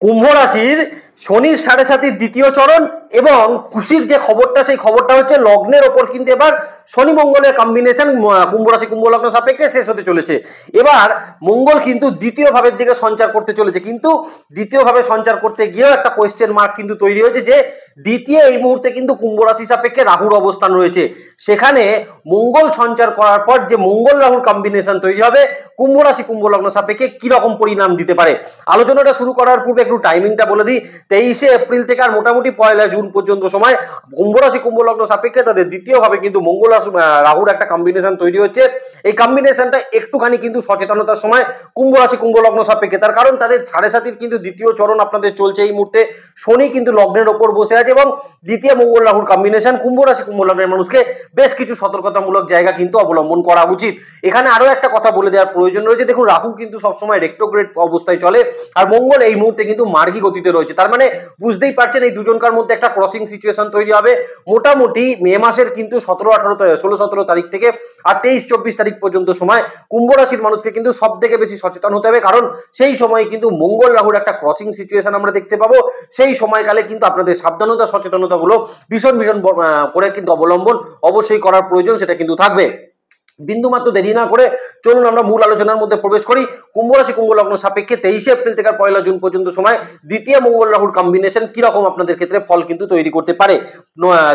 কুম্ভ রাশির শনির ৭.৫ দ্বিতীয় চরণ এবং খুশির যে খবরটা, সেই খবরটা হচ্ছে লগ্নের ওপর কিন্তু এবার শনি মঙ্গলের কম্বিনেশন কুম্ভ রাশি কুম্ভ লগ্ন সাপেক্ষে শেষ হতে চলেছে। এবার মঙ্গল কিন্তু দ্বিতীয় ভাবের দিকে সঞ্চার করতে চলেছে, কিন্তু দ্বিতীয় ভাবে সঞ্চার করতে গিয়েও একটা কোয়েশ্চেন মার্ক কিন্তু তৈরি হয়েছে যে দ্বিতীয় এই মুহূর্তে কিন্তু কুম্ভ রাশি সাপেক্ষে রাহুর অবস্থান রয়েছে। সেখানে মঙ্গল সঞ্চার করার পর যে মঙ্গল রাহুর কম্বিনেশন তৈরি হবে কুম্ভ রাশি কুম্ভ লগ্ন সাপেক্ষে কি রকম পরিণাম দিতে পারে। আলোচনাটা শুরু করার পূর্বে একটু টাইমিংটা বলে দিই। 23শে এপ্রিল থেকে আর মোটামুটি 1লা জুন পর্যন্ত সময় কুম্ভ রাশি কুম্ভ লগ্ন সাপেক্ষে তাদের দ্বিতীয় ভাবে কিন্তু মঙ্গল রাহুর একটা কম্বিনেশন তৈরি হচ্ছে। এই কম্বিনেশনটা একটুখানি কিন্তু সচেতনতার সময় কুম্ভ রাশি কুম্ভ লগ্ন সাপেক্ষে, তার কারণ তাদের ৭.৫ কিন্তু দ্বিতীয় চরণ আপনাদের চলছে এই মুহূর্তে। শনি কিন্তু লগ্নের ওপর বসে আছে এবং দ্বিতীয় মঙ্গল রাহুর কম্বিনেশন কুম্ভ রাশি কুম্ভ লগ্নের মানুষকে বেশ কিছু সতর্কতামূলক জায়গা কিন্তু অবলম্বন করা উচিত। এখানে আরো একটা কথা বলে দেওয়ার প্রয়োজন রয়েছে। দেখুন, রাহু কিন্তু সবসময় রেট্রোগ্রেড অবস্থায় চলে আর মঙ্গল এই মুহূর্তে কিন্তু মার্গী গতিতে রয়েছে। তার মানে বুঝতেই পারছেন এই দুজনকার মধ্যে একটা ক্রসিং সিচুয়েশন তৈরি হবে মোটামুটি মে মাসের কিন্তু 16-17 তারিখ থেকে আর 23-24 তারিখ পর্যন্ত সময় কুম্ভ রাশির মানুষকে কিন্তু সব থেকে বেশি সচেতন হতে হবে, কারণ সেই সময় কিন্তু মঙ্গল রাহুর একটা ক্রসিং সিচুয়েশন আমরা দেখতে পাবো। সেই সময়কালে কিন্তু আপনাদের সাবধানতা সচেতনতা গুলো ভীষণ করে কিন্তু অবলম্বন অবশ্যই করার প্রয়োজন, সেটা কিন্তু থাকবে। বিন্দুমাত্র দেরি না করে চলুন আমরা মূল আলোচনার মধ্যে প্রবেশ করি। কুম্ভ রাশি কুম্ভ লগ্ন সাপেক্ষে 23শে এপ্রিল থেকে 1লা জুন পর্যন্ত সময় দ্বিতীয় মঙ্গল রাহুর কম্বিনেশন কি রকম আপনাদের ক্ষেত্রে ফল কিন্তু তৈরি করতে পারে।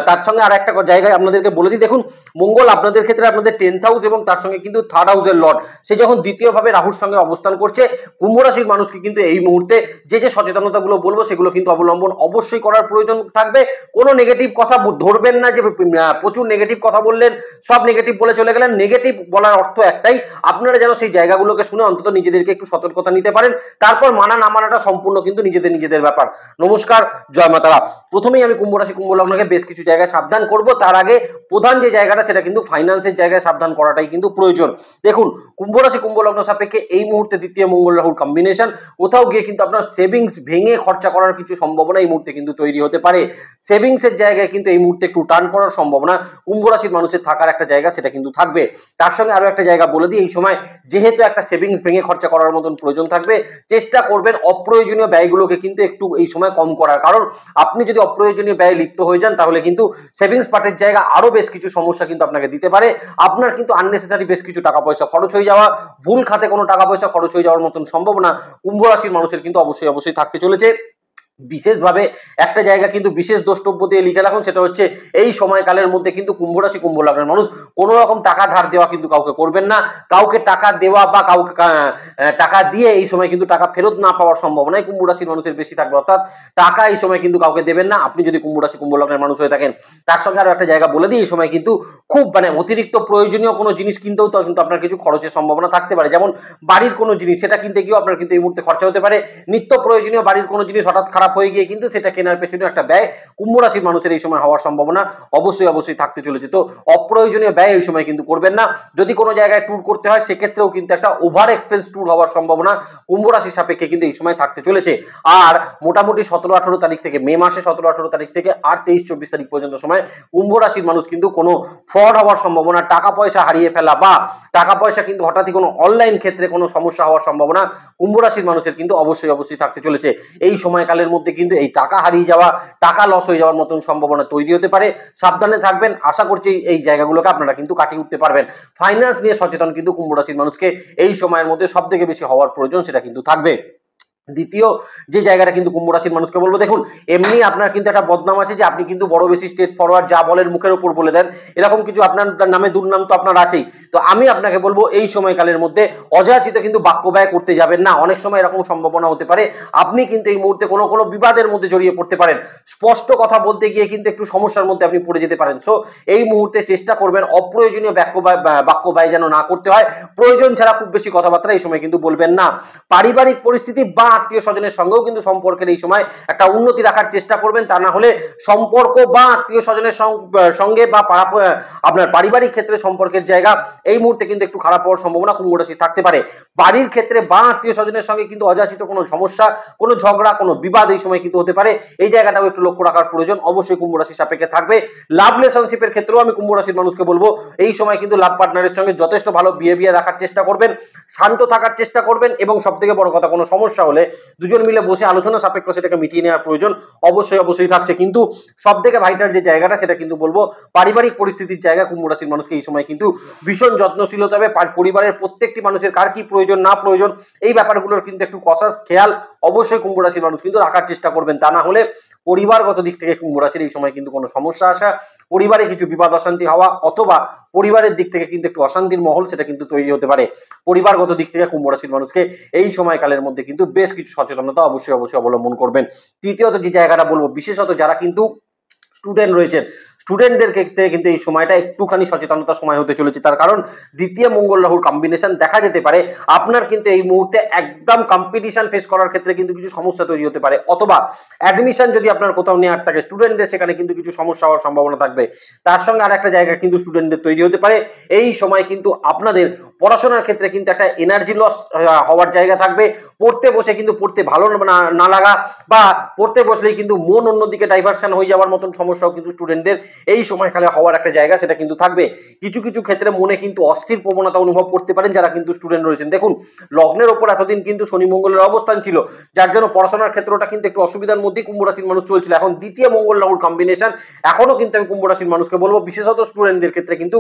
তার সঙ্গে আর একটা জায়গায় আপনাদেরকে বলে দিই, দেখুন মঙ্গল আপনাদের ক্ষেত্রে আপনাদের 10th হাউস এবং তার সঙ্গে কিন্তু 3rd হাউসের লর্ড, সে যখন দ্বিতীয় ভাবে রাহুর সঙ্গে অবস্থান করছে কুম্ভ রাশির মানুষকে কিন্তু এই মুহূর্তে যে সচেতনতাগুলো বলবো সেগুলো কিন্তু অবলম্বন অবশ্যই করার প্রয়োজন থাকবে। কোনো নেগেটিভ কথা ধরবেন না যে প্রচুর নেগেটিভ কথা বললেন, সব নেগেটিভ বলে চলে গেলেন। নেগেটিভ বলার অর্থ একটাই, আপনারা যেন সেই জায়গাগুলোকে শুনে অন্তত নিজেদেরকে একটু সতর্কতা নিতে পারেন। তারপর মানা না মানাটা সম্পূর্ণ কিন্তু নিজেদের ব্যাপার। নমস্কার, জয় মা তারা। প্রথমেই আমি কুম্ভ রাশি কুম্ভ লগ্নকে বেশ কিছু জায়গায় সাবধান করব। তার আগে প্রধান যে জায়গাটা সেটা কিন্তু ফাইন্যান্সের জায়গায় সাবধান করাটাই কিন্তু প্রয়োজন। দেখুন, কুম্ভ রাশি কুম্ভ লগ্ন সাপেক্ষে এই মুহূর্তে দ্বিতীয় মঙ্গল রাহুর কম্বিনেশন কোথাও গিয়ে কিন্তু আপনার সেভিংস ভেঙে খরচা করার কিছু সম্ভাবনা এই মুহূর্তে কিন্তু তৈরি হতে পারে। সেভিংসের জায়গায় কিন্তু এই মুহূর্তে একটু টার্ন করার সম্ভাবনা কুম্ভ রাশির মানুষের থাকার একটা জায়গা সেটা কিন্তু থাকবে। তার সঙ্গে আরো একটা জায়গা বলে দিই, এই সময় যেহেতু একটা সেভিংস ভেঙে খরচা করার মতন প্রয়োজন থাকবে, চেষ্টা করবেন অপ্রয়োজনীয় ব্যয়গুলোকে কিন্তু একটু এই সময় কম করার, কারণ আপনি যদি অপ্রয়োজনীয় ব্যয়ে লিপ্ত হয়ে যান তাহলে কিন্তু সেভিংস পার্টের জায়গা আরো বেশ কিছু সমস্যা কিন্তু আপনাকে দিতে পারে। আপনার কিন্তু আননেসেসারি বেশ কিছু টাকা পয়সা খরচ হয়ে যাওয়া, ভুল খাতে কোনো টাকা পয়সা খরচ হয়ে যাওয়ার মতন সম্ভাবনা কুম্ভ রাশির মানুষের কিন্তু অবশ্যই থাকতে চলেছে। বিশেষভাবে একটা জায়গা কিন্তু বিশেষ দ্রষ্টব্য দিয়ে লিখে রাখুন, সেটা হচ্ছে এই সময়কালের মধ্যে কিন্তু কুম্ভ রাশি কুম্ভ লগ্নের মানুষ কোনো রকম টাকা ধার দেওয়া কিন্তু কাউকে করবেন না। কাউকে টাকা দেওয়া বা কাউকে টাকা দিয়ে এই সময় কিন্তু টাকা ফেরত না পাওয়ার সম্ভাবনাই কুম্ভ রাশির মানুষের বেশি থাকবে, অর্থাৎ টাকা এই সময় কিন্তু কাউকে দেবেন না আপনি যদি কুম্ভ রাশি কুম্ভ লগ্নের মানুষ হয়ে থাকেন। তার সঙ্গে আরো একটা জায়গা বলে দিই, এই সময় কিন্তু খুব অতিরিক্ত প্রয়োজনীয় কোনো জিনিস কিনতেও তো কিন্তু আপনার কিছু খরচের সম্ভাবনা থাকতে পারে, যেমন বাড়ির কোনো জিনিস, সেটা কিনতে গিয়েও আপনার কিন্তু এই মুহূর্তে খরচা হতে পারে। নিত্য প্রয়োজনীয় বাড়ির কোনো জিনিস হঠাৎ খারাপ হয়ে গিয়ে কিন্তু সেটা কেনার পেছনে একটা ব্যয় কুম্ভ রাশির মানুষের এই সময় হওয়ার সম্ভাবনা অবশ্যই থাকতে চলেছে। তো অপ্রয়োজনীয় ব্যয় এই সময় কিন্তু করবেন না। যদি কোনো জায়গায় ট্যুর করতে হয় সেক্ষেত্রেও কিন্তু একটা ওভার এক্সপেন্স ট্যুর হওয়ার সম্ভাবনা কুম্ভ রাশির সাপেক্ষে কিন্তু এই সময় থাকতে চলেছে। আর মোটামুটি 17-18 তারিখ থেকে মে মাসে 17-18 তারিখ থেকে আর 23-24 তারিখ পর্যন্ত সময় কুম্ভ রাশির মানুষ কিন্তু কোনো ফ্রড হওয়ার সম্ভাবনা, টাকা পয়সা হারিয়ে ফেলা বা টাকা পয়সা কিন্তু হঠাৎই কোনো অনলাইন ক্ষেত্রে কোনো সমস্যা হওয়ার সম্ভাবনা কুম্ভ রাশির মানুষের কিন্তু অবশ্যই থাকতে চলেছে। এই সময়কালের মধ্যে কিন্তু এই টাকা হারিয়ে যাওয়া, টাকা লস হয়ে যাওয়ার মতন সম্ভাবনা তৈরি হতে পারে। সাবধানে থাকবেন, আশা করছি এই জায়গাগুলোকে আপনারা কিন্তু কাটিয়ে উঠতে পারবেন। ফাইন্যান্স নিয়ে সচেতন কিন্তু কুম্ভ রাশির মানুষকে এই সময়ের মধ্যে সব থেকে বেশি হওয়ার প্রয়োজন, সেটা কিন্তু থাকবে। দ্বিতীয় যে জায়গাটা কিন্তু কুম্ভ রাশির মানুষকে বলবো, দেখুন এমনি আপনার কিন্তু একটা বদনাম আছে যে আপনি কিন্তু বড় বেশি স্টেট ফরওয়ার্ড, যা বলেন মুখের উপর বলে দেন, এরকম কিছু আপনার নামে দুর্নাম তো আপনার আছেই। তো আমি আপনাকে বলবো এই সময়কালের মধ্যে অযাচিত কিন্তু বাক্য ব্যয় করতে যাবেন না। অনেক সময় এরকম সম্ভাবনা হতে পারে আপনি কিন্তু এই মুহূর্তে কোনো বিবাদের মধ্যে জড়িয়ে পড়তে পারেন, স্পষ্ট কথা বলতে গিয়ে কিন্তু একটু সমস্যার মধ্যে আপনি পড়ে যেতে পারেন। সো এই মুহূর্তে চেষ্টা করবেন অপ্রয়োজনীয় বাক্য ব্যয় যেন না করতে হয়। প্রয়োজন ছাড়া খুব বেশি কথাবার্তা এই সময় কিন্তু বলবেন না। পারিবারিক পরিস্থিতি বা আত্মীয় স্বজনের সঙ্গেও কিন্তু সম্পর্কের এই সময় একটা উন্নতি রাখার চেষ্টা করবেন, তা না হলে সম্পর্ক বা আত্মীয় স্বজনের সঙ্গে বা আপনার পারিবারিক ক্ষেত্রে সম্পর্কের জায়গা এই মুহূর্তে কিন্তু একটু খারাপ হওয়ার সম্ভাবনা কুম্ভ রাশি থাকতে পারে। বাড়ির ক্ষেত্রে বা আত্মীয় স্বজনের সঙ্গে কিন্তু অযাচিত কোনো সমস্যা, কোনো ঝগড়া, কোনো বিবাদ এই সময় কিন্তু হতে পারে। এই জায়গাটাও একটু লক্ষ্য রাখার প্রয়োজন অবশ্যই কুম্ভ রাশির সাপেক্ষে থাকবে। লাভ রিলেশনশিপের ক্ষেত্রেও আমি কুম্ভ রাশির মানুষকে বলবো এই সময় কিন্তু লাভ পার্টনারের সঙ্গে যথেষ্ট ভালো বিহেভিয়ার রাখার চেষ্টা করবেন, শান্ত থাকার চেষ্টা করবেন এবং সব থেকে বড় কথা কোনো সমস্যা হলে দুজন মিলে বসে আলোচনা সাপেক্ষ সেটাকে মিটিয়ে নেওয়ার প্রয়োজন অবশ্যই থাকছে। কিন্তু সব থেকে ভাইটাল যে জায়গাটা সেটা কিন্তু বলবো পারিবারিক পরিস্থিতির জায়গা। কুম্ভ রাশির মানুষকে এই সময় কিন্তু ভীষণ যত্নশীল হতে হবে। পরিবারের প্রত্যেকটি মানুষের কার কি প্রয়োজন না প্রয়োজন এই ব্যাপারগুলোর কিন্তু একটু কসাস খেয়াল অবশ্যই কুম্ভ রাশির মানুষ কিন্তু রাখার চেষ্টা করবেন। তা না হলে পরিবারগত দিক থেকে কুম্ভ রাশির এই সময় কিন্তু কোনো সমস্যা আসা, পরিবারে কিছু বিবাদ অশান্তি হওয়া, অথবা পরিবারের দিক থেকে কিন্তু একটু অশান্তির মহল সেটা কিন্তু তৈরি হতে পারে। পরিবারগত দিক থেকে কুম্ভ রাশির মানুষকে এই সময়কালের মধ্যে কিন্তু বেশ কিছু সচেতনতা অবশ্যই অবলম্বন করবেন। তৃতীয়ত যে জায়গাটা বলবো, বিশেষত যারা কিন্তু স্টুডেন্ট রয়েছেন, স্টুডেন্টদের ক্ষেত্রে কিন্তু এই সময়টা একটুখানি সচেতনতার সময় হতে চলেছে। তার কারণ দ্বিতীয় মঙ্গল রাহুর কম্বিনেশন দেখা যেতে পারে আপনার কিন্তু এই মুহূর্তে একদম কম্পিটিশন ফেস করার ক্ষেত্রে কিন্তু কিছু সমস্যা তৈরি হতে পারে, অথবা অ্যাডমিশন যদি আপনার কোথাও নেওয়ার থাকে স্টুডেন্টদের, সেখানে কিন্তু কিছু সমস্যা হওয়ার সম্ভাবনা থাকবে। তার সঙ্গে আর একটা জায়গা কিন্তু স্টুডেন্টদের তৈরি হতে পারে এই সময় কিন্তু আপনাদের পড়াশোনার ক্ষেত্রে কিন্তু একটা এনার্জি লস হওয়ার জায়গা থাকবে। পড়তে বসে কিন্তু পড়তে ভালো না লাগা, বা পড়তে বসলেই কিন্তু মন অন্যদিকে ডাইভার্সন হয়ে যাওয়ার মতন সমস্যাও কিন্তু স্টুডেন্টদের এই সময়কালে হওয়ার একটা জায়গা সেটা কিন্তু থাকবে। কিছু কিছু ক্ষেত্রে মনে কিন্তু অস্থির প্রবণতা অনুভব করতে পারেন যারা কিন্তু স্টুডেন্ট রয়েছেন। দেখুন, লগ্নের ওপর এতদিন কিন্তু শনি মঙ্গলের অবস্থান ছিল, যার জন্য পড়াশোনার ক্ষেত্রটা কিন্তু একটু অসুবিধার মধ্যেই কুম্ভ রাশির মানুষ চলছিল। এখন দ্বিতীয় মঙ্গল রাহুর কম্বিনেশন এখনো কিন্তু আমি কুম্ভ রাশির মানুষকে বলবো, বিশেষত স্টুডেন্টদের ক্ষেত্রে কিন্তু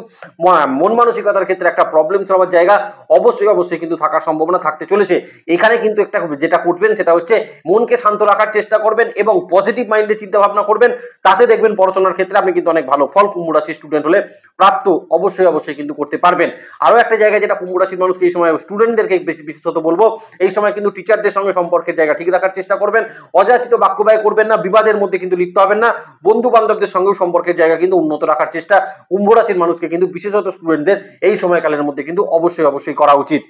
মন মানসিকতার ক্ষেত্রে একটা প্রবলেম হওয়ার জায়গা অবশ্যই কিন্তু থাকার সম্ভাবনা থাকতে চলেছে। এখানে কিন্তু একটা যেটা করবেন সেটা হচ্ছে মনকে শান্ত রাখার চেষ্টা করবেন এবং পজিটিভ মাইন্ডে চিন্তা ভাবনা করবেন। তাতে দেখবেন পড়াশোনার ক্ষেত্রে আপনি কিন্তু অনেক ভালো ফল কুম্ভ রাশির স্টুডেন্ট হলে প্রাপ্ত অবশ্যই কিন্তু করতে পারবেন। আরো একটা জায়গা যেটা কুম্ভ রাশির মানুষকে এই সময় স্টুডেন্টদেরকে বিশেষত বলবো, এই সময় কিন্তু টিচারদের সঙ্গে সম্পর্কের জায়গা ঠিক রাখার চেষ্টা করবেন। অযাচিত বাক্য ব্যয় করবেন না, বিবাদের মধ্যে কিন্তু লিপ্ত হবেন না, বন্ধু বান্ধবদের সঙ্গেও সম্পর্কের জায়গা কিন্তু উন্নত রাখার চেষ্টা কুম্ভ রাশির মানুষকে কিন্তু বিশেষত স্টুডেন্টদের এই সময়কালের মধ্যে কিন্তু অবশ্যই করা উচিত।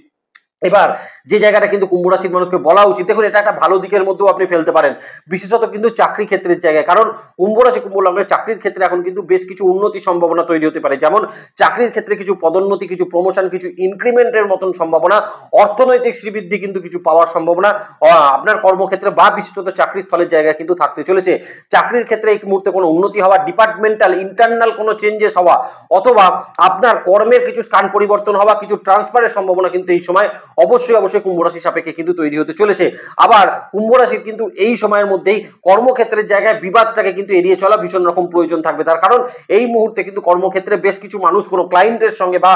এবার যে জায়গাটা কিন্তু কুম্ভ রাশির মানুষকে বলা উচিত, দেখুন এটা একটা ভালো দিকের মধ্যেও আপনি ফেলতে পারেন, বিশেষত কিন্তু চাকরি ক্ষেত্রের জায়গায়। কারণ কুম্ভ রাশি কুম্ভ লগ্নের চাকরির ক্ষেত্রে এখন কিন্তু বেশ কিছু উন্নতির সম্ভাবনা তৈরি হতে পারে। যেমন চাকরির ক্ষেত্রে কিছু পদোন্নতি, কিছু প্রমোশন, কিছু ইনক্রিমেন্টের মতন সম্ভাবনা, অর্থনৈতিক শ্রীবৃদ্ধি কিন্তু কিছু পাওয়ার সম্ভাবনা আপনার কর্মক্ষেত্রে বা বিশেষত চাকরি স্থলের জায়গায় কিন্তু থাকতে চলেছে। চাকরির ক্ষেত্রে এই মুহূর্তে কোনো উন্নতি হওয়া, ডিপার্টমেন্টাল ইন্টারনাল কোনো চেঞ্জেস হওয়া, অথবা আপনার কর্মের কিছু স্থান পরিবর্তন হওয়া, কিছু ট্রান্সফারের সম্ভাবনা কিন্তু এই সময় অবশ্যই কুম্ভ রাশি সাপেক্ষে কিন্তু তৈরি হতে চলেছে। আবার কুম্ভ রাশির কিন্তু এই সময়ের মধ্যেই কর্মক্ষেত্রের জায়গায় বিবাদটাকে কিন্তু এড়িয়ে চলা ভীষণ রকম প্রয়োজন থাকবে। তার কারণ এই মুহূর্তে কিন্তু কর্মক্ষেত্রে বেশ কিছু মানুষ কোনো ক্লায়েন্টের সঙ্গে বা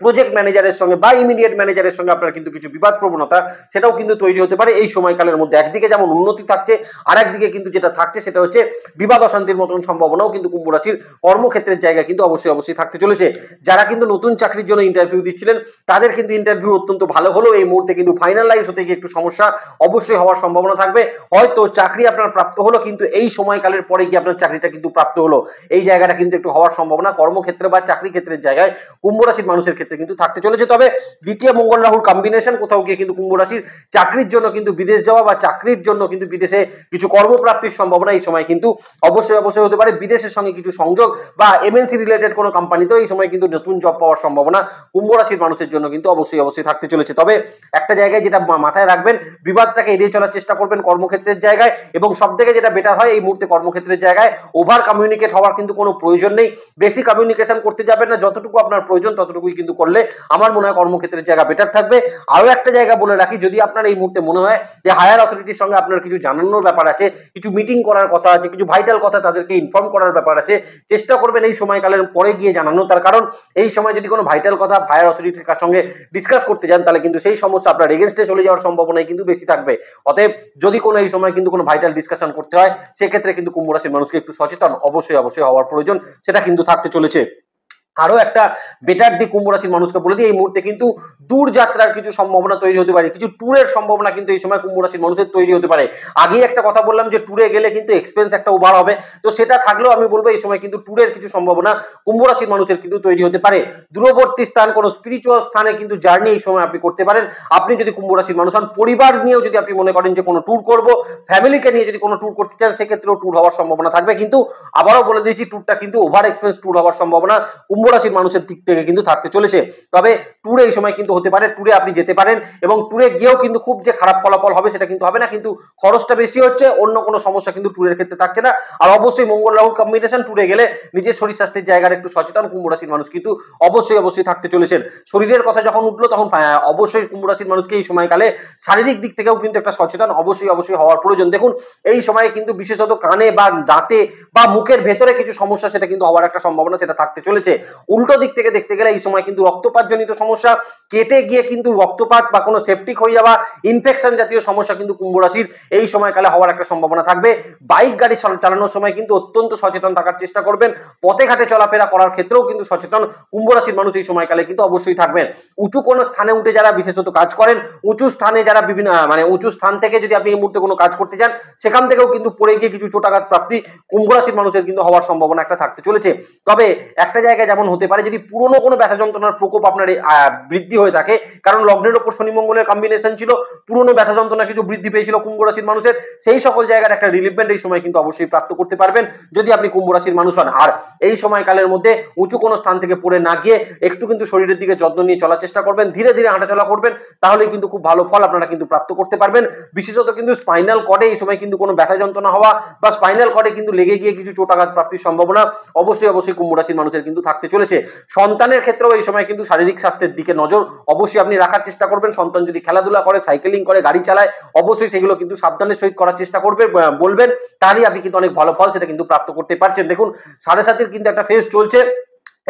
প্রজেক্ট ম্যানেজারের সঙ্গে বা ইমিডিয়েট ম্যানেজারের সঙ্গে আপনার কিন্তু কিছু বিবাদ প্রবণতা সেটাও কিন্তু তৈরি হতে পারে এই সময়কালের মধ্যে। একদিকে যেমন উন্নতি থাকছে, আর একদিকে কিন্তু যেটা থাকছে সেটা হচ্ছে বিবাদ অশান্তির মতন সম্ভাবনাও কিন্তু কুম্ভ রাশির কর্মক্ষেত্রের জায়গা কিন্তু অবশ্যই থাকতে চলেছে। যারা কিন্তু নতুন চাকরির জন্য ইন্টারভিউ দিচ্ছিলেন তাদের কিন্তু ইন্টারভিউ অত্যন্ত ভালো হলো, এই মুহূর্তে কিন্তু ফাইনালাইজ হতে গিয়ে একটু সমস্যা অবশ্যই হওয়ার সম্ভাবনা থাকবে। হয়তো চাকরি আপনার প্রাপ্ত হলো, কিন্তু এই সময়কালের পরে গিয়ে আপনার চাকরিটা কিন্তু প্রাপ্ত হলো, এই জায়গাটা কিন্তু একটু হওয়ার সম্ভাবনা কর্মক্ষেত্রে বা চাকরি ক্ষেত্রের জায়গায় কুম্ভ রাশির মানুষের ক্ষেত্রে কিন্তু থাকতে চলেছে। তবে দ্বিতীয় মঙ্গল রাহুর কম্বিনেশন কোথাও গিয়ে কিন্তু কুম্ভ রাশির চাকরির জন্য কিন্তু বিদেশ যাওয়া বা চাকরির জন্য কিন্তু বিদেশে কিছু কর্মপ্রাপ্তির সম্ভাবনা এই সময় কিন্তু অবশ্যই হতে পারে। বিদেশের সঙ্গে কিছু সংযোগ বা এমএনসি রিলেটেড কোনো কোম্পানিতেও এই সময় কিন্তু নতুন জব পাওয়ার সম্ভাবনা কুম্ভ রাশির মানুষের জন্য কিন্তু অবশ্যই থাকতে চলেছে। তবে একটা জায়গায় যেটা মাথায় রাখবেন, বিবাদটাকে এড়িয়ে চলার চেষ্টা করবেন কর্মক্ষেত্রের জায়গায়, এবং সব থেকে যেটা বেটার হয় এই মুহূর্তে কর্মক্ষেত্রের জায়গায় ওভার কমিউনিকেট হওয়ার কিন্তু কোনো প্রয়োজন নেই। বেশি কমিউনিকেশন করতে যাবেন না, যতটুকু আপনার প্রয়োজন ততটুকুই কিন্তু করলে আমার মনে হয় কর্মক্ষেত্রের জায়গা বেটার থাকবে। আরো একটা জায়গা বলে রাখি, যদি আপনার এই মুহূর্তে মনে হয় যে হায়ার অথরিটির সঙ্গে আপনার কিছু জানানোর ব্যাপার আছে, কিছু মিটিং করার কথা আছে, কিছু ভাইটাল কথা তাদেরকে ইনফর্ম করার ব্যাপার আছে, চেষ্টা করবেন এই সময়কালের পরে গিয়ে জানানো। তার কারণ এই সময় যদি কোনো ভাইটাল কথা হায়ার অথরিটির সঙ্গে ডিসকাস করতে যান তাহলে কিন্তু সেই সমস্যা আপনার এগেইনস্টে চলে যাওয়ার সম্ভাবনাই কিন্তু বেশি থাকবে। অতএব যদি কোনো এই সময় কিন্তু কোনো ভাইটাল ডিসকাশন করতে হয় সেক্ষেত্রে কিন্তু কুম্ভ রাশির মানুষকে একটু সচেতন অবশ্যই হওয়ার প্রয়োজন, সেটা কিন্তু থাকতে চলেছে। আরো একটা বেটার দিক কুম্ভ রাশির মানুষকে বলে দিই, এই মুহূর্তে কিন্তু দূর যাত্রার কিছু সম্ভাবনা তৈরি হতে পারে, কিছু ট্যুরের সম্ভাবনা কিন্তু এই সময় কুম্ভ রাশির মানুষের তৈরি হতে পারে। আগেই একটা কথা বললাম যে ট্যুরে গেলে কিন্তু এক্সপেন্স একটা ওভার হবে, তো সেটা থাকলেও আমি বলবো এই সময় কিন্তু ট্যুরের কিছু সম্ভাবনা কুম্ভ রাশির মানুষের কিন্তু তৈরি হতে পারে। দূরবর্তী স্থান, কোনো স্পিরিচুয়াল স্থানে কিন্তু জার্নি এই সময় আপনি করতে পারেন। আপনি যদি কুম্ভ রাশির মানুষ হন, পরিবার নিয়েও যদি আপনি মনে করেন যে কোনো ট্যুর করব, ফ্যামিলিকে নিয়ে যদি কোনো ট্যুর করতে চান সেক্ষেত্রেও ট্যুর হওয়ার সম্ভাবনা থাকবে। কিন্তু আবারও বলে দিয়েছি, ট্যুরটা কিন্তু ওভার এক্সপেন্স ট্যুর হওয়ার সম্ভাবনা কুম্ভ কুম্ভ রাশির মানুষের দিক থেকে কিন্তু থাকতে চলেছে। তবে ট্যুরে এই সময় কিন্তু হতে পারে, ট্যুরে আপনি যেতে পারেন এবং ট্যুরে গিয়েও কিন্তু খুব যে খারাপ ফলাফল হবে সেটা কিন্তু হবে না, কিন্তু খরচটা বেশি হচ্ছে, অন্য কোনো সমস্যা কিন্তু ট্যুরের ক্ষেত্রে থাকছে না। আর অবশ্যই মঙ্গল রাহু কম্বিনেশন, ট্যুরে গেলে নিজের শরীর স্বাস্থ্যের জায়গার একটু সচেতন কুম্ভ রাশির মানুষ কিন্তু অবশ্যই থাকতে চলেছেন। শরীরের কথা যখন উঠলো তখন অবশ্যই কুম্ভ রাশির মানুষকে এই সময়কালে শারীরিক দিক থেকেও কিন্তু একটা সচেতন অবশ্যই হওয়ার প্রয়োজন। দেখুন এই সময়ে কিন্তু বিশেষত কানে বা দাঁতে বা মুখের ভেতরে কিছু সমস্যা সেটা কিন্তু হওয়ার একটা সম্ভাবনা সেটা থাকতে চলেছে। উল্টো দিক থেকে দেখতে গেলে এই সময় কিন্তু রক্তপাত জনিত সমস্যা, কেটে গিয়ে কিন্তু রক্তপাত বা কোনো সেপটিক হয়ে যাওয়া, ইনফেকশন জাতীয় সমস্যা কিন্তু কুম্ভ রাশির এই সময়কালে হওয়ার একটা সম্ভাবনা থাকবে। বাইক গাড়ি চালানোর সময় কিন্তু অত্যন্ত সচেতন থাকার চেষ্টা করবেন। পথে ঘাটে চলাফেরা করার ক্ষেত্রেও কিন্তু সচেতন কুম্ভ রাশির মানুষ এই সময়কালে কিন্তু অবশ্যই থাকবেন। উঁচু কোনো স্থানে উঠে যারা বিশেষত কাজ করেন, উঁচু স্থানে যারা বিভিন্ন উঁচু স্থান থেকে যদি আপনি এই মুহূর্তে কোনো কাজ করতে যান সেখান থেকেও কিন্তু পড়ে গিয়ে কিছু চোটাঘাত প্রাপ্তি কুম্ভ রাশির মানুষের কিন্তু হওয়ার সম্ভাবনা একটা থাকতে চলেছে। তবে একটা জায়গায় যেমন হতে পারে যদি পুরনো কোনো ব্যথা যন্ত্রণার প্রকোপ আপনার বৃদ্ধি হয়ে থাকে, কারণ লগ্নের ওপর শনি মঙ্গলের কম্বিনেশন ছিল, পুরনো ব্যথা যন্ত্রণা কিছু বৃদ্ধি পেয়েছিল কুম্ভ রাশির মানুষের, সেই সকল জায়গার একটা রিলিফমেন্ট এই সময় কিন্তু অবশ্যই প্রাপ্ত করতে পারবেন যদি আপনি কুম্ভ রাশির মানুষ হন। আর এই সময়কালের মধ্যে উঁচু কোনো স্থান থেকে পড়ে না গিয়ে একটু কিন্তু শরীরের দিকে যত্ন নিয়ে চলার চেষ্টা করবেন, ধীরে ধীরে হাঁটাচলা করবেন, তাহলেই কিন্তু খুব ভালো ফল আপনারা কিন্তু প্রাপ্ত করতে পারবেন। বিশেষত কিন্তু স্পাইনাল কর্ডে এই সময় কিন্তু কোনো ব্যথা যন্ত্রণা হওয়া বা স্পাইনাল কর্ডে কিন্তু লেগে গিয়ে কিছু চোটাঘাত প্রাপ্তির সম্ভাবনা অবশ্যই কুম্ভ রাশির মানুষের কিন্তু থাকতে চলেছে। সন্তানের ক্ষেত্রেও এই সময় কিন্তু শারীরিক স্বাস্থ্যের দিকে নজর অবশ্যই আপনি রাখার চেষ্টা করবেন। সন্তান যদি খেলাধুলা করে, সাইকেলিং করে, গাড়ি চালায়, অবশ্যই সেগুলো কিন্তু সাবধানের সহিত করার চেষ্টা করবে বলবেন, তাহলেই আপনি কিন্তু অনেক ভালো ফল সেটা কিন্তু প্রাপ্ত করতে পারছেন। দেখুন 7.5 কিন্তু একটা ফেজ চলছে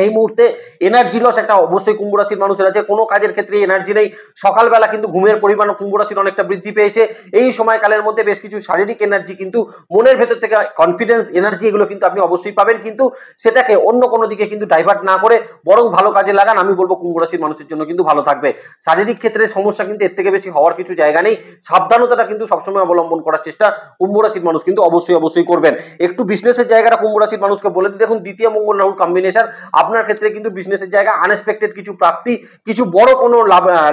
এই মুহূর্তে। এনার্জি লস একটা অবশ্যই কুম্ভ রাশির মানুষের আছে, কোনো কাজের ক্ষেত্রে এনার্জি নেই। সকালবেলা কিন্তু ঘুমের পরিমাণ কুম্ভ রাশির অনেকটা বৃদ্ধি পেয়েছে। এই সময়কালের মধ্যে বেশ কিছু শারীরিক এনার্জি কিন্তু মনের ভেতর থেকে কনফিডেন্স এনার্জি এগুলো কিন্তু আপনি অবশ্যই পাবেন, কিন্তু সেটাকে অন্য কোনো দিকে কিন্তু ডাইভার্ট না করে বরং ভালো কাজে লাগান, আমি বলবো কুম্ভ রাশির মানুষের জন্য কিন্তু ভালো থাকবে। শারীরিক ক্ষেত্রে সমস্যা কিন্তু এর থেকে বেশি হওয়ার কিছু জায়গা নেই, সাবধানতাটা কিন্তু সবসময় অবলম্বন করার চেষ্টা কুম্ভ রাশির মানুষ কিন্তু অবশ্যই করবেন। একটু বিজনেসের জায়গাটা কুম্ভ রাশির মানুষকে বলে দিই, দেখুন দ্বিতীয় মঙ্গল রাহুর কম্বিনেশন আপনার ক্ষেত্রে কিন্তু বিজনেসের জায়গা আনএক্সপেক্টেড কিছু প্রাপ্তি, কিছু বড় কোনো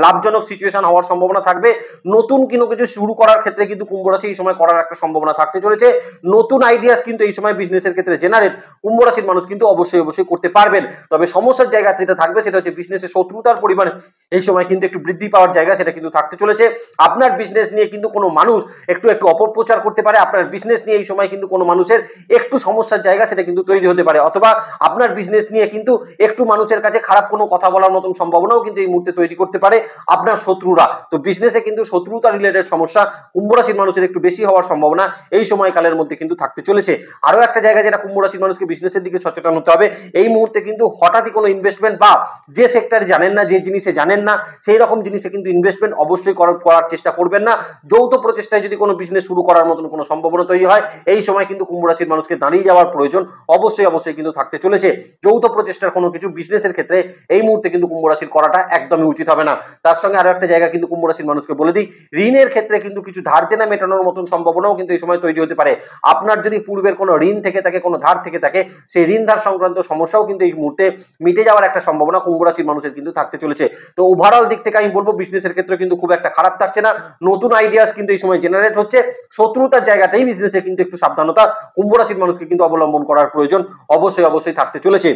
লাভজনক সিচুয়েশন হওয়ার সম্ভাবনা থাকবে। নতুন কিছু শুরু করার ক্ষেত্রে কিন্তু কুম্ভ রাশি এই সময় করার একটা সম্ভাবনা থাকতে চলেছে। নতুন আইডিয়াস কিন্তু এই সময় বিজনেসের ক্ষেত্রে জেনারেট কুম্ভ রাশির মানুষ কিন্তু অবশ্যই করতে পারবেন। তবে সমস্যার জায়গা যেটা থাকবে সেটা হচ্ছে বিজনেসের শত্রুতার পরিমাণ এই সময় কিন্তু একটু বৃদ্ধি পাওয়ার জায়গা সেটা কিন্তু থাকতে চলেছে। আপনার বিজনেস নিয়ে কিন্তু কোনো মানুষ একটু অপপ্রচার করতে পারে, আপনার বিজনেস নিয়ে এই সময় কিন্তু কোনো মানুষের একটু সমস্যার জায়গা সেটা কিন্তু তৈরি হতে পারে, অথবা আপনার বিজনেস নিয়ে কিন্তু একটু মানুষের কাছে খারাপ কোনো কথা বলার মতন সম্ভাবনাও কিন্তু এই মুহূর্তে তৈরি করতে পারে আপনার শত্রুরা। তো বিজনেসে কিন্তু শত্রুতা রিলেটেড সমস্যা কুম্ভ রাশির মানুষের একটু বেশি হওয়ার সম্ভাবনা এই সময়কালের মধ্যে কিন্তু থাকতে চলেছে। আরো একটা জায়গা যেটা কুম্ভ রাশির মানুষকে বিজনেসের দিকে সচেতন হতে হবে, এই মুহূর্তে কিন্তু হঠাৎই কোনো ইনভেস্টমেন্ট বা যে সেক্টরে জানেন না, যে জিনিসে জানেন না সেই রকম জিনিসে কিন্তু ইনভেস্টমেন্ট অবশ্যই করার চেষ্টা করবেন না। যৌথ প্রচেষ্টায় যদি কোনো বিজনেস শুরু করার মতন কোনো সম্ভাবনা তৈরি হয় এই সময় কিন্তু কুম্ভ রাশির মানুষকে দাঁড়িয়ে যাওয়ার প্রয়োজন অবশ্যই কিন্তু থাকতে চলেছে। যৌথ প্রচেষ্টার কোনো কিছু বিজনেসের ক্ষেত্রে এই মুহূর্তে কিন্তু কুম্ভ রাশির করাটা একদমই উচিত হবে না। তার সঙ্গে আরো একটা জায়গা কিন্তু কুম্ভ রাশির মানুষকে বলে দিই, ঋণের ক্ষেত্রে কিন্তু কিছু ধার দেনা মেটানোর মতন সম্ভাবনাও কিন্তু এই সময় তৈরি হতে পারে। আপনার যদি পূর্বের কোনো ঋণ থেকে থাকে, কোনো ধার থেকে থাকে, সেই ঋণ ধার সংক্রান্ত সমস্যাও কিন্তু এই মুহূর্তে মিটে যাওয়ার একটা সম্ভাবনা কুম্ভ রাশির মানুষের কিন্তু থাকতে চলেছে। তো ওভারঅল দিক থেকে আমি বলবো বিজনেসের ক্ষেত্রে কিন্তু খুব একটা খারাপ থাকছে না, নতুন আইডিয়াস কিন্তু এই সময় জেনারেট হচ্ছে। শত্রুতার জায়গাটাই বিজনেসে কিন্তু একটু সাবধানতা কুম্ভ রাশির মানুষকে কিন্তু অবলম্বন করার প্রয়োজন অবশ্যই থাকতে চলেছে।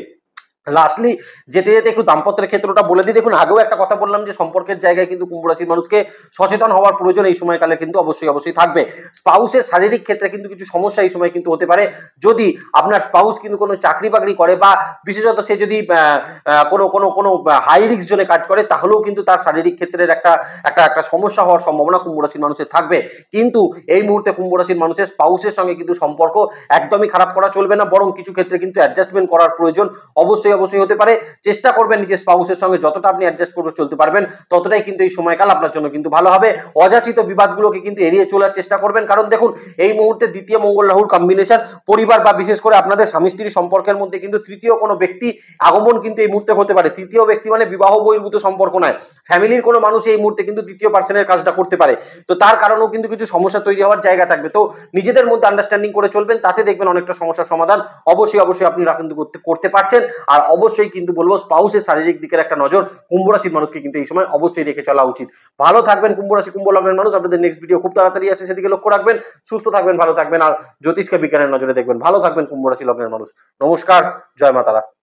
লাস্টলি যেতে যেতে একটু দাম্পত্যের ক্ষেত্রটা বলে দিই, দেখুন আগেও একটা কথা বললাম যে সম্পর্কের জায়গায় কিন্তু কুম্ভ রাশির মানুষকে সচেতন হওয়ার প্রয়োজন এই সময়কালে কিন্তু অবশ্যই থাকবে। স্পাউসের শারীরিক ক্ষেত্রে কিন্তু কিছু সমস্যা এই সময় কিন্তু হতে পারে, যদি আপনার স্পাউস কিন্তু কোনো চাকরি বাকরি করে বা বিশেষত সে যদি কোনো হাই রিস্ক জোনে কাজ করে তাহলেও কিন্তু তার শারীরিক ক্ষেত্রের একটা সমস্যা হওয়ার সম্ভাবনা কুম্ভ রাশির মানুষের থাকবে। কিন্তু এই মুহূর্তে কুম্ভ রাশির মানুষের স্পাউসের সঙ্গে কিন্তু সম্পর্ক একদমই খারাপ করা চলবে না, বরং কিছু ক্ষেত্রে কিন্তু অ্যাডজাস্টমেন্ট করার প্রয়োজন অবশ্যই হতে পারে। চেষ্টা করবেন নিজের স্পাউসের সঙ্গে যতটা আপনি অ্যাডজাস্ট করে চলতে পারবেন ততটাই কিন্তু এই সময়কাল আপনার জন্য কিন্তু ভালো হবে। অযাচিত বিবাদগুলোকে কিন্তু এড়িয়ে চলার চেষ্টা করবেন, কারণ দেখুন এই মুহূর্তে দ্বিতীয় মঙ্গল রাহুর কম্বিনেশন পরিবার বা বিশেষ করে আপনাদের স্বামী স্ত্রী সম্পর্কের মধ্যে কিন্তু তৃতীয় কোনো ব্যক্তি আগমন কিন্তু এই মুহূর্তে হতে পারে। তৃতীয় ব্যক্তি মানে বিবাহ বহির্ভূত সম্পর্ক নয়, ফ্যামিলির কোনো মানুষ এই মুহূর্তে কিন্তু তৃতীয় পার্সনের কাজটা করতে পারে। তো তার কারণেও কিন্তু কিছু সমস্যা তৈরি হওয়ার জায়গা থাকবে। তো নিজেদের মধ্যে আন্ডারস্ট্যান্ডিং করে চলবেন, তাতে দেখবেন অনেকটা সমস্যার সমাধান অবশ্যই আপনারা কিন্তু করতে পারছেন। আর অবশ্যই কিন্তু বলবো স্পাউসের শারীরিক দিকের একটা নজর কুম্ভ রাশির মানুষকে কিন্তু এই সময় অবশ্যই রেখে চলা উচিত। ভালো থাকবেন কুম্ভ রাশি কুম্ভ লগ্নের মানুষ, আপনাদের নেক্সট ভিডিও খুব তাড়াতাড়ি আসে, সেদিকে লক্ষ্য রাখবেন। সুস্থ থাকবেন, ভালো থাকবেন, আর জ্যোতিষকে বিজ্ঞানের নজরে দেখবেন। ভালো থাকবেন কুম্ভ রাশি লগ্নের মানুষ। নমস্কার, জয় মা তারা।